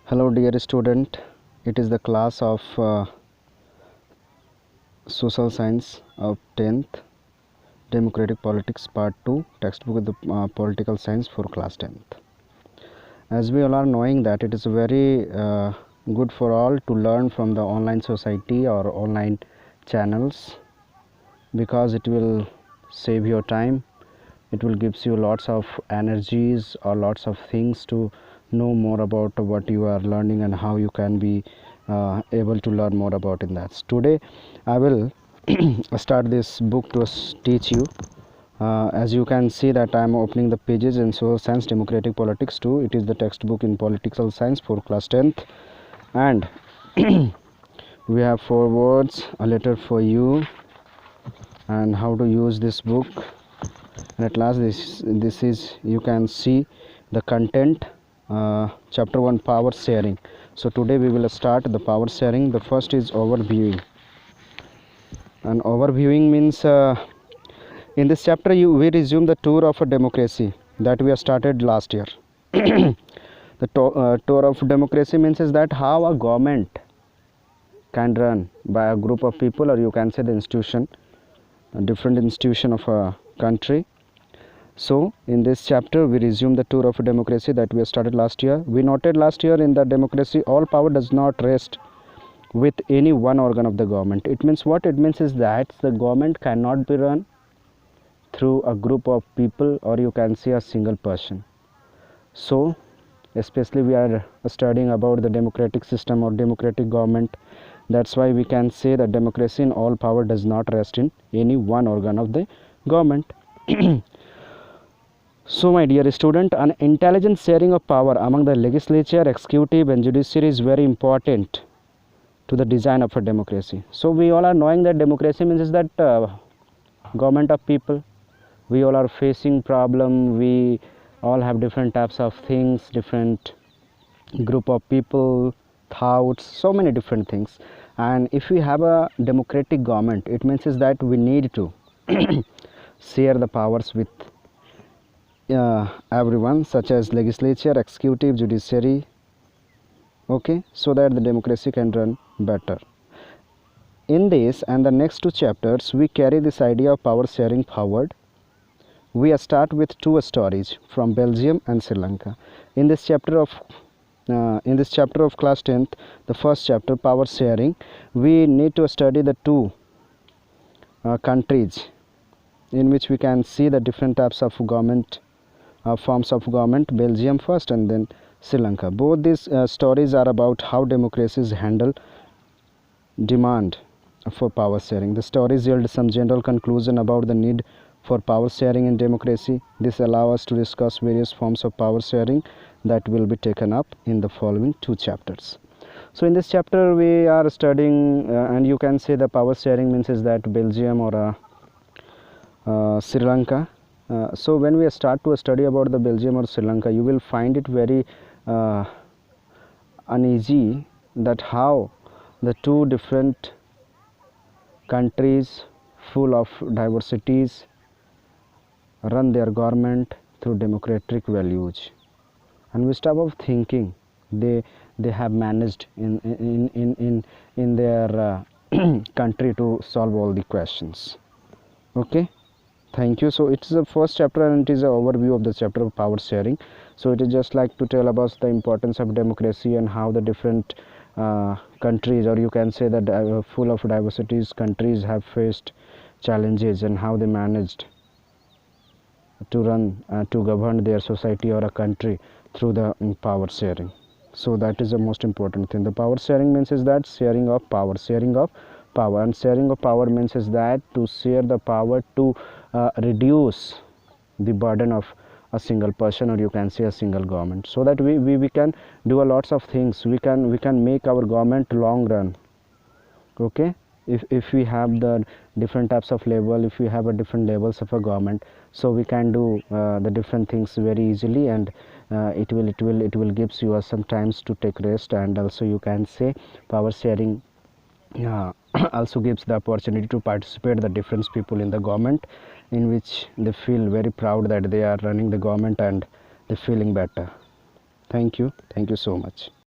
Hello dear student, it is the class of social science of 10th democratic politics part 2 textbook of the political science for class 10th. As we all are knowing that it is very good for all to learn from the online society or online channels, because it will save your time, it will gives you lots of energies or lots of things to know more about what you are learning and how you can be able to learn more about in that. Today I will start this book to teach you. As you can see that I am opening the pages in social science democratic politics 2. It is the textbook in political science for class 10th, and we have 4 words, a letter for you, and how to use this book. And at last this is, you can see the content. Chapter 1, power sharing. So today we will start the power sharing. The first is overviewing, and overviewing means in this chapter we resume the tour of a democracy that we have started last year. The tour of democracy means is that how a government can run by a group of people, or you can say the institution, a different institution of a country. So in this chapter we resume the tour of democracy that we have started last year. We noted last year in the democracy all power does not rest with any one organ of the government. It means what? It means is that the government cannot be run through a group of people, or you can say a single person. So especially we are studying about the democratic system or democratic government. That's why we can say that democracy in all power does not rest in any one organ of the government. So my dear student, an intelligent sharing of power among the legislature, executive and judiciary is very important to the design of a democracy. So we all are knowing that democracy means is that government of people. We all are facing problem, we all have different types of things, different group of people, thoughts, so many different things. And if we have a democratic government, it means is that we need to share the powers with everyone, such as legislature, executive, judiciary, okay, so that the democracy can run better. In this and the next 2 chapters we carry this idea of power sharing forward. We start with 2 stories from Belgium and Sri Lanka. In this chapter of class 10th, the first chapter, power sharing, we need to study the 2 countries in which we can see the different types of government, forms of government, Belgium first and then Sri Lanka. Both these stories are about how democracies handle demand for power sharing. The stories yield some general conclusion about the need for power sharing in democracy. This allows us to discuss various forms of power sharing that will be taken up in the following 2 chapters. So in this chapter we are studying and you can say the power sharing means is that Belgium or Sri Lanka. So when we start to study about the Belgium or Sri Lanka, you will find it very uneasy that how the 2 different countries full of diversities run their government through democratic values, and we stop of thinking they have managed in their country to solve all the questions. Okay, thank you. So it is the first chapter and it is an overview of the chapter of power sharing. So it is just like to tell about the importance of democracy and how the different countries, or you can say that full of diversities countries have faced challenges and how they managed to run to govern their society or a country through the power sharing. So that is the most important thing. The power sharing means is that sharing of power, and sharing of power means is that to share the power to reduce the burden of a single person, or you can say a single government, so that we can do a lots of things. We can make our government long run. Okay, if we have the different types of level, if we have a different levels of a government, so we can do the different things very easily, and it will gives you some times to take rest. And also you can say power sharing also gives the opportunity to participate the different people in the government, in which they feel very proud that they are running the government and they feeling better. Thank you so much.